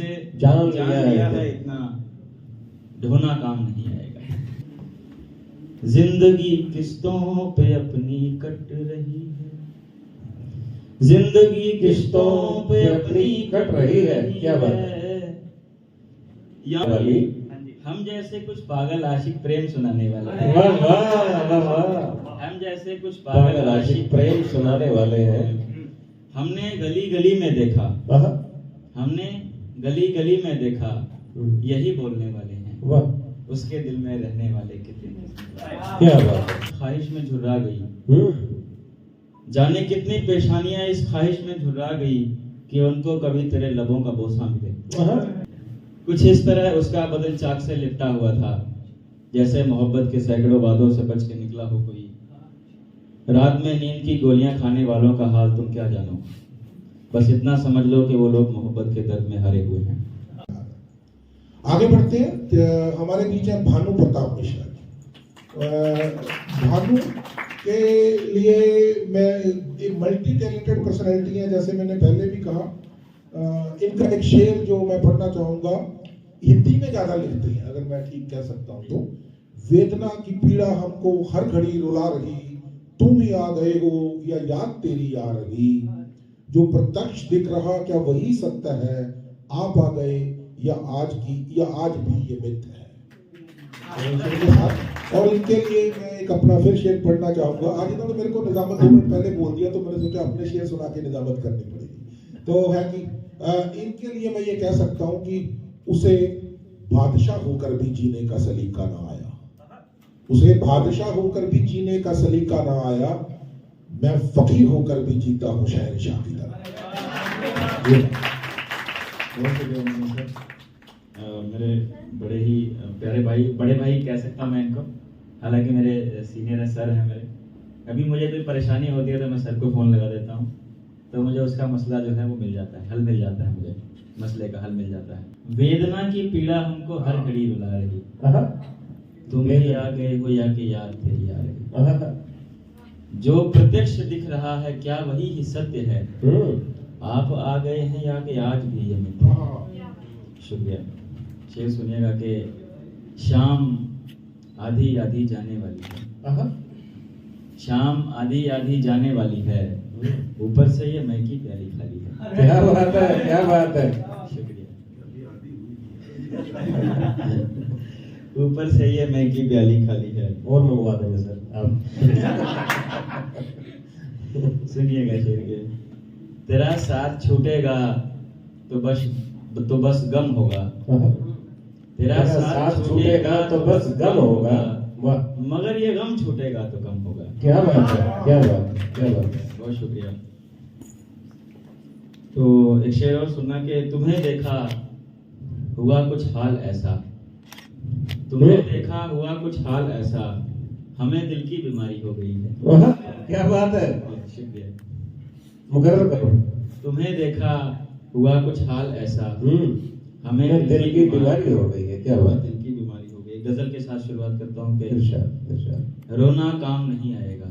हमसे जान लिया है इतना, ढोना काम नहीं आएगा। जिंदगी किस्तों पे अपनी कट रही है, जिंदगी किस्तों पे अपनी कट रही है। क्या बात है। हम जैसे कुछ पागल आशिक प्रेम सुनाने वाले हैं। वाह वाह वाह। हम जैसे कुछ पागल आशिक प्रेम सुनाने वाले हैं। हमने गली गली में देखा, हमने गली गली में देखा, यही बोलने वाले हैं। वाह। उसके दिल में रहने वाले कितने। क्या बात है। ख्वाहिश में झुर्रा गई, जाने कितनी पेशानियां इस ख्वाहिश में झुर्रा गई कि उनको कभी तेरे लबों का बोसा मिले। कुछ इस तरह उसका बदन चाक से लिपटा हुआ था, जैसे मोहब्बत के सैकड़ों वादों से बच के निकला हो कोई। रात में नींद की गोलियां खाने वालों का हाल तुम क्या जानो, बस इतना समझ लो कि वो लोग मोहब्बत के दर्द में हारे हुए हैं। आगे बढ़ते हैं। हमारे बीच है भानु प्रताप मिश्रा जी। भानु के लिए मैं एक मल्टी टैलेंटेड पर्सनैलिटी है, जैसे मैंने पहले भी कहा। इनका एक शेर जो मैं पढ़ना चाहूंगा, हिंदी में ज्यादा लिखते हैं अगर मैं ठीक कह सकता हूं तो। वेदना की पीड़ा हमको हर घड़ी रुला रही, तुम ही आ गए हो या याद तेरी आ रही, जो प्रत्यक्ष दिख रहा क्या वही सत्य है, आप आ गए या आज भी ये मिथ है। और इनके लिए मैं एक अपना फिर शेर पढ़ना चाहूंगा। आज इन्होंने मेरे को निजामत 2 मिनट पहले बोल दिया, तो मैंने सोचा अपने शेर सुना के निजामत करनी पड़ेगी। तो है कि इनके लिए मैं ये कह सकता हूं कि उसे बादशाह होकर भी जीने का सलीका ना आया, उसे बादशाह होकर भी जीने का सलीका ना आया, मैं फकीर होकर भी जीता हूं शहंशाह की तरह। मेरे बड़े ही प्यारे भाई, बड़े भाई कह सकता मैं इनको, हालांकि मेरे सीनियर है, सर है मेरे। कभी मुझे कोई परेशानी होती है तो मैं सर को फ़ोन लगा देता हूँ, तो मुझे उसका मसला जो है वो मिल जाता है, हल मिल जाता है, मुझे मसले का हल मिल जाता है। वेदना की पीड़ा हमको हर घड़ी रुला रही, तुम ही आ गए हो या कि याद तेरी आ रही, जो प्रत्यक्ष दिख रहा है क्या वही ही सत्य है, आप आ गए हैं या कि आज भी ये मिथ है। शुक्रिया। शेर सुनिएगा कि शाम आधी आधी जाने वाली है, शाम आधी आधी जाने वाली है, ऊपर से ये मैं की प्याली खाली है। क्या बात है, क्या बात है। शुक्रिया। ऊपर से ये मैं की प्याली खाली है। और मंगवा देंगे सर आप। सुनिएगा शेर के। तेरा साथ छूटेगा तो बस गम होगा, तेरा साथ छूटेगा तो बस गम होगा, मगर ये गम छूटेगा तो कम होगा। क्या बात है, क्या बात है, क्या बात है। बहुत शुक्रिया। तो एक शेर और सुनना कि तुम्हें देखा हुआ कुछ हाल ऐसा, तुम्हें देखा हुआ कुछ हाल ऐसा, हमें दिल की बीमारी हो गई है। क्या बात है। शुक्रिया। मुकर्रर करो। तुम्हें देखा हुआ कुछ हाल ऐसा, हमें दिल की बीमारी हो गई है। क्या बात। दिल की बीमारी हो गई। गजल के साथ शुरुआत करता हूँ कि इरशाद। रोना काम नहीं आएगा,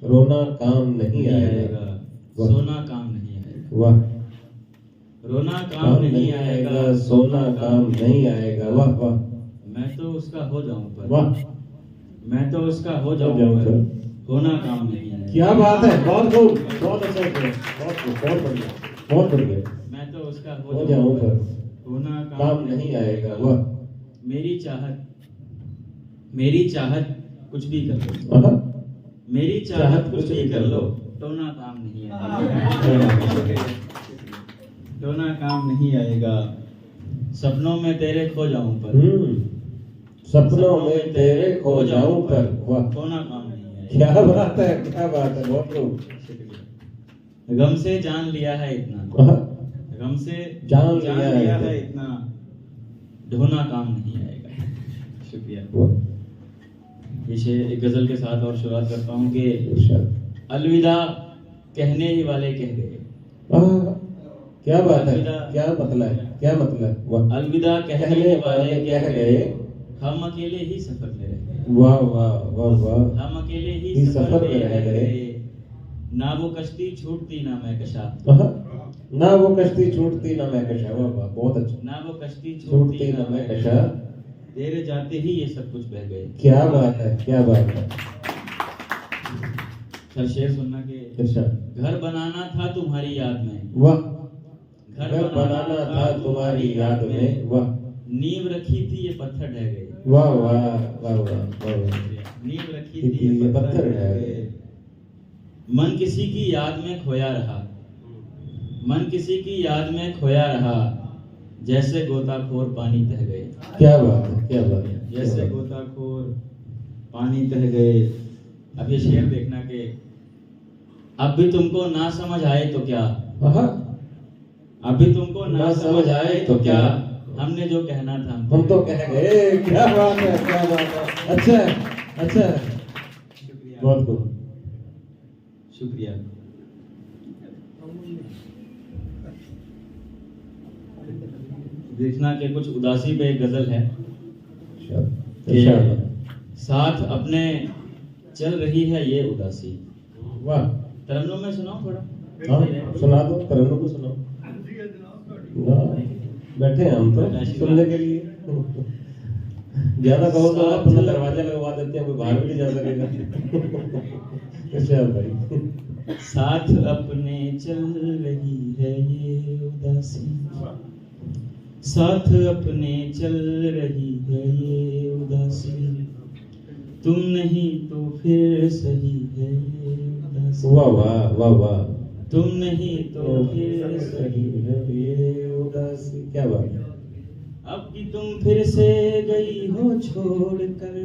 रोना काम नहीं आएगा, सोना काम नहीं आएगा। वाह। रोना काम नहीं आएगा, सोना काम नहीं आएगा। वाह वाह। मैं तो उसका हो जाऊं पर, वाह, मैं तो उसका हो जाऊं पर, होना काम नहीं आएगा। क्या बात है। बहुत खूब, बहुत अच्छा किया, बहुत बढ़िया, बहुत बढ़िया। मैं तो उसका हो जाऊं पर, होना काम नहीं आएगा। वाह। मेरी चाहत कुछ भी कर लो, मेरी चाहत कुछ भी कर लो, टोना काम नहीं आएगा, टोना काम नहीं आएगा। सपनों में तेरे खो जाऊं पर, सपनों में तेरे खो जाऊं पर, वाह, टोना काम नहीं आएगा। क्या बात है, क्या बात है। बहुत खूब। गम से जान लिया है इतना, गम से जान लिया है इतना, ढोना काम नहीं आएगा। शुक्रिया। एक गजल के साथ और शुरुआत करता हूँ कि अलविदा कहने ही वाले कह गए। क्या बात है, क्या मतलब है, क्या मतलब। अलविदा कहने वाले कह गए, हम अकेले ही सफर में रह गए। वाह वाह वाह वाह। हम अकेले ही सफर में रह गए, ना वो कश्ती छूटती ना मैं कशा, ना वो कश्ती छूटती ना मैं कशा। वाह वाह, बहुत अच्छा। ना वो कश्ती छूटती ना मैं कशा, तेरे जाते ही ये सब कुछ बह गए। क्या बात है, क्या बात है। सर शेर सुनना के अच्छा, घर बनाना था तुम्हारी याद में, वाह। घर बनाना था तुम्हारी याद में, वाह नींव रखी थी ये पत्थर ढह गए। वाह वाह वाह वाह वाह। नींव रखी थी ये पत्थर ढह गए। मन किसी की याद में खोया रहा, मन किसी की याद में खोया रहा, जैसे गोताखोर पानी तह गए। क्या बात है, क्या बात है। जैसे गोताखोर पानी तह गए। अब ये शेर देखना कि अब भी तुमको ना समझ आए तो क्या, अब भी तुमको ना समझ आए तो क्या, हमने जो कहना था हम तो कह गए। क्या बात है, क्या बात है। अच्छा अच्छा, बहुत खूब, शुक्रिया। देखना के कुछ उदासी पे एक गजल है कि साथ अपने चल रही है ये उदासी। वाह, तरन्नुम में सुनाओ थोड़ा। हाँ सुना दो, तरन्नुम को सुनाओ। बैठे हैं हम तो सुनने के लिए। ज्यादा कहो तो अपना दरवाजा लगवा देते हैं, कोई बाहर भी नहीं जा सकेगा। अच्छा भाई, साथ अपने चल रही है ये उदासी, साथ अपने चल रही है ये उदासी, तुम नहीं तो फिर सही है ये उदासी। वाह वाह वाह वाह, तुम नहीं तो फिर सही है ये उदासी। क्या बात है। अब कि तुम फिर से गई हो छोड़कर,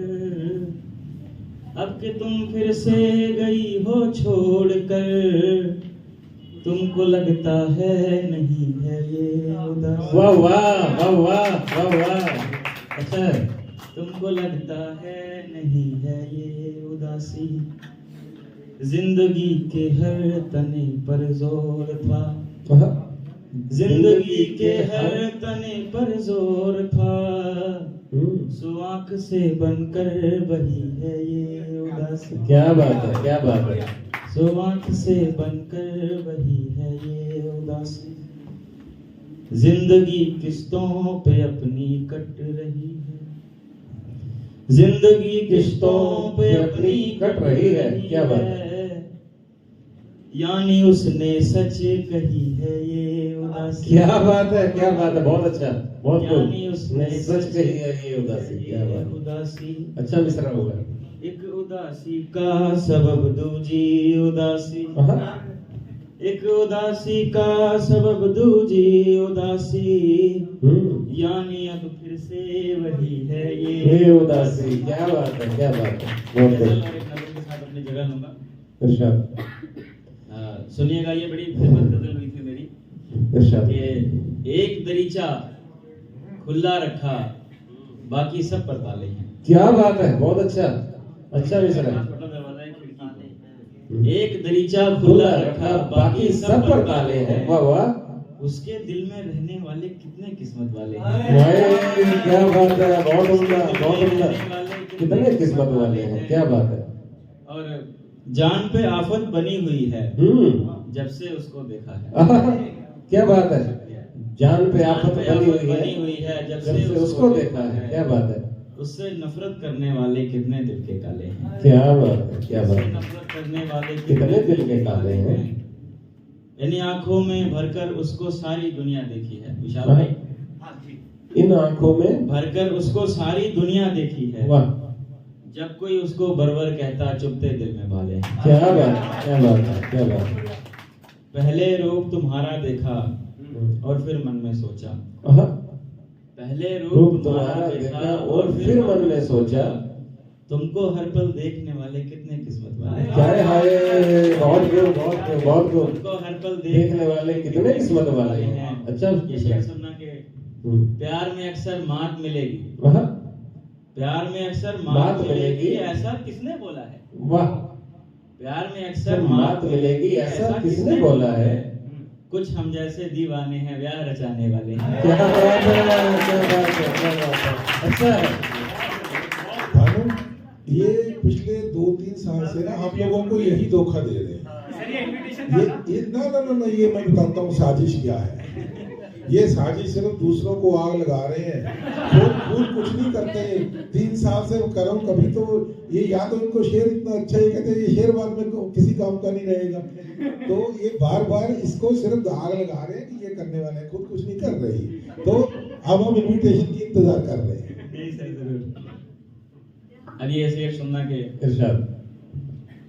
अब कि तुम फिर से गई हो छोड़कर, तुमको लगता है नहीं है ये उदासी। वाह वाह वाह वाह वाह वाह। अच्छा, तुमको लगता है नहीं है ये उदासी, जिंदगी के हर तने पर जोर था, जिंदगी के हर तने पर जोर था, सो आंख से बनकर बही है ये उदासी। क्या बात है, क्या बात है। सो आंख से बनकर बही है ये उदासी, जिंदगी किस्तों पे अपनी कट रही है, जिंदगी किस्तों पे अपनी कट रही है। क्या बात है। यानी उसने सच कही है ये उदासी। क्या बात है, क्या बात है। बहुत अच्छा, बहुत यानी उसने सच कही है ये उदासी। क्या बात है। उदासी अच्छा मिश्रा होगा। एक उदासी का सबब दूजी उदासी, एक उदासी का सबब दूजी उदासी, यानी अब फिर से वही है ये उदासी। क्या बात है, क्या बात है। बहुत गजल और एक नज़म के साथ अपनी जगह लूंगा। इरशाद, सुनिएगा, ये बड़ी फेमस गजल हुई थी मेरी इरशाद। कि एक दरीचा खुला रखा, बाकी सब पर ताले हैं। क्या बात है, बहुत अच्छा, अच्छा मिश्रा। छोटा दरवाजा है, खिड़की है। एक दरीचा खुला रखा, बाकी सब पर ताले हैं। वाह वाह, उसके दिल में रहने वाले कितने किस्मत वाले हैं। भाई क्या बात है। बहुत उम्दा, बहुत उम्दा। कितने किस्मत वाले हैं। क्या बात है। और जान पे आफत बनी हुई है जब से उसको देखा है। क्या बात है। जान पे आफत बनी हुई है जब से उसको देखा है। क्या बात है। उससे नफरत करने वाले कितने दिल के काले हैं। क्या बात है, क्या बात उससे है। नफरत करने वाले कितने दिल के काले हैं। यानी आंखों में भरकर उसको सारी दुनिया देखी है। विशाल भाई, इन आंखों में भरकर उसको सारी दुनिया देखी है। वाह, जब कोई उसको बरबर कहता, चुपते दिल में भाले हैं। क्या बात है, क्या बात है, क्या बात है। पहले रूप तुम्हारा देखा और फिर मन में सोचा, पहले रूप तुम्हारा देखा और फिर मन में सोचा, तुमको हर पल देखने वाले कितने किस्मत वाले हैं। क्या है। बहुत खूब, बहुत खूब, बहुत खूब। तुमको हर पल देखने वाले कितने किस्मत वाले हैं। अच्छा, ये शेर सुनना के प्यार में अक्सर मात मिलेगी, प्यार में अक्सर मात मिलेगी, ऐसा किसने बोला है। वाह, प्यार में अक्सर मात मिलेगी, ऐसा किसने बोला है। कुछ हम जैसे दीवाने हैं, ब्याह रचाने वाले हैं। क्या बात है, क्या बात है, क्या बात है। अच्छा है भानु, ये पिछले 2-3 साल से ना हम लोगों को यही धोखा दे रहे हैं। ना ये मैं बताता हूँ साजिश क्या है। ये साजिश सिर्फ दूसरों को आग लगा रहे हैं, खुद कुछ नहीं करते। 3 साल से कर रहा हूँ, कभी तो ये या तो इनको शेर इतना अच्छा है, कहते हैं ये शेर बाद में किसी काम का नहीं रहेगा, तो ये बार बार इसको सिर्फ आग लगा रहे हैं कि ये करने वाले हैं, खुद कुछ नहीं कर रही। तो अब हम इन्विटेशन की इंतजार कर रहे हैं। अब ये शेर सुनना के इरशाद।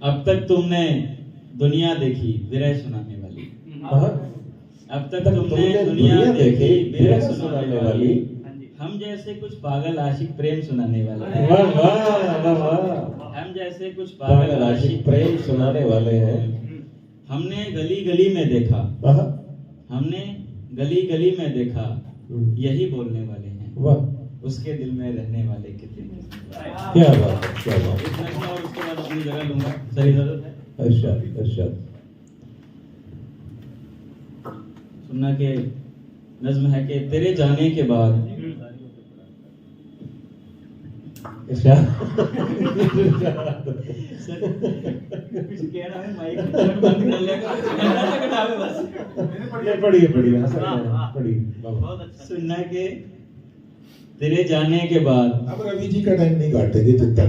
अब तक तुमने दुनिया देखी विरह सुनाने वाली, अब तक तुमने दुनिया देखी विरह सुनाने वाली, हम जैसे कुछ पागल आशिक प्रेम सुनाने वाले, वाह वाह वाह, हम जैसे कुछ पागल आशिक प्रेम सुनाने वाले हैं। हमने गली गली में देखा, हमने गली गली में देखा, यही बोलने वाले हैं, वाह, उसके दिल में रहने वाले कितने। क्या बात है, क्या बात है। इतना और उसके बाद अपनी जगह लूंगा, सही इजाजत है। इरशाद इरशाद। सुनना के नज्म है कि तेरे जाने के बाद, इरशाद। कुछ कह रहा है माइक बंद कर लेगा, बस पढ़िए पढ़िए पढ़िए। बहुत अच्छा। सुनना के तेरे जाने के बाद, अब रवि जी का टाइम नहीं काटेंगे जितना।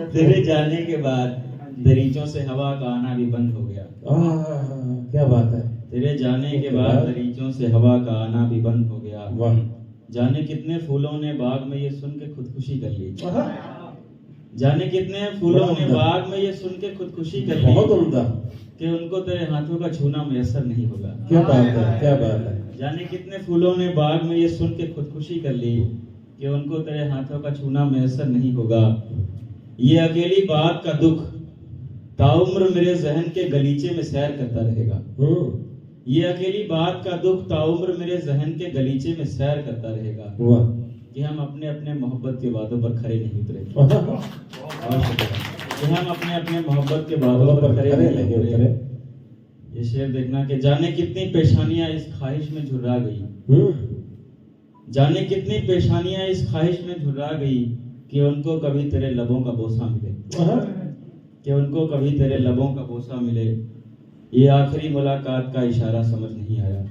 तेरे जाने के बाद दरीचों से हवा का आना भी बंद हो गया। क्या बात है। तेरे जाने के बाद दरीचों से हवा का आना भी बंद हो गया। वाह। जाने कितने फूलों ने बाग में ये सुन के खुदकुशी कर ली, जाने कितने फूलों ने बाग में ये सुन के खुदकुशी कर ली, बहुत उम्दा, कि उनको तेरे हाथों का छूना मुयस्सर नहीं होगा। क्या बात है, क्या बात है। जाने कितने फूलों ने बाग में ये सुन के खुदकुशी कर ली, कि उनको तेरे हाथों का छूना मुयस्सर नहीं होगा। ये अकेली बात का दुख ताउम्र मेरे जहन के गलीचे में सैर करता रहेगा। ये अकेली बात का दुख ताउम्र मेरे जहन के गलीचे में सैर करता रहेगा। वाह। कि हम अपने अपने मोहब्बत के वादों पर खरे नहीं उतरे, कि हम अपने अपने मोहब्बत के वादों पर खरे नहीं उतरे। ये शेर देखना कि जाने कितनी पेशानियां इस ख्वाहिश में झुर्रा गई, जाने कितनी पेशानियां इस ख्वाहिश में झुर्रा गई, कि उनको कभी तेरे लबों का बोसा मिले, कि उनको कभी तेरे लबों का बोसा मिले। ये आखिरी मुलाकात का इशारा समझ नहीं आया,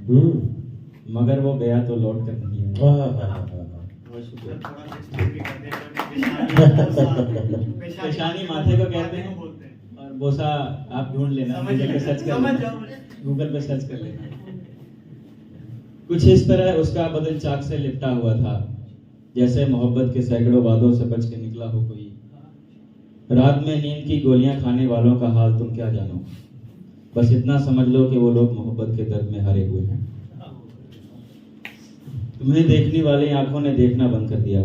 मगर वो गया तो लौट कर नहीं आया। पेशानी माथे को कहते हैं, और बोसा आप ढूंढ लेना, गूगल पे सर्च कर लेना, गूगल पे सर्च कर लेना। कुछ इस तरह उसका बदन चाक से लिपटा हुआ था, जैसे मोहब्बत के सैकड़ों वादों से बच के निकला हो कोई। रात में नींद की गोलियां खाने वालों का हाल तुम क्या जानो, बस इतना समझ लो कि वो लोग मोहब्बत के दर्द में हारे हुए हैं। तुम्हें देखने वाली आंखों ने देखना बंद कर दिया,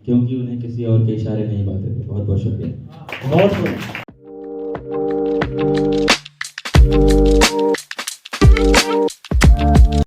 क्योंकि उन्हें किसी और के इशारे नहीं पाते थे। बहुत बहुत शुक्रिया। बहुत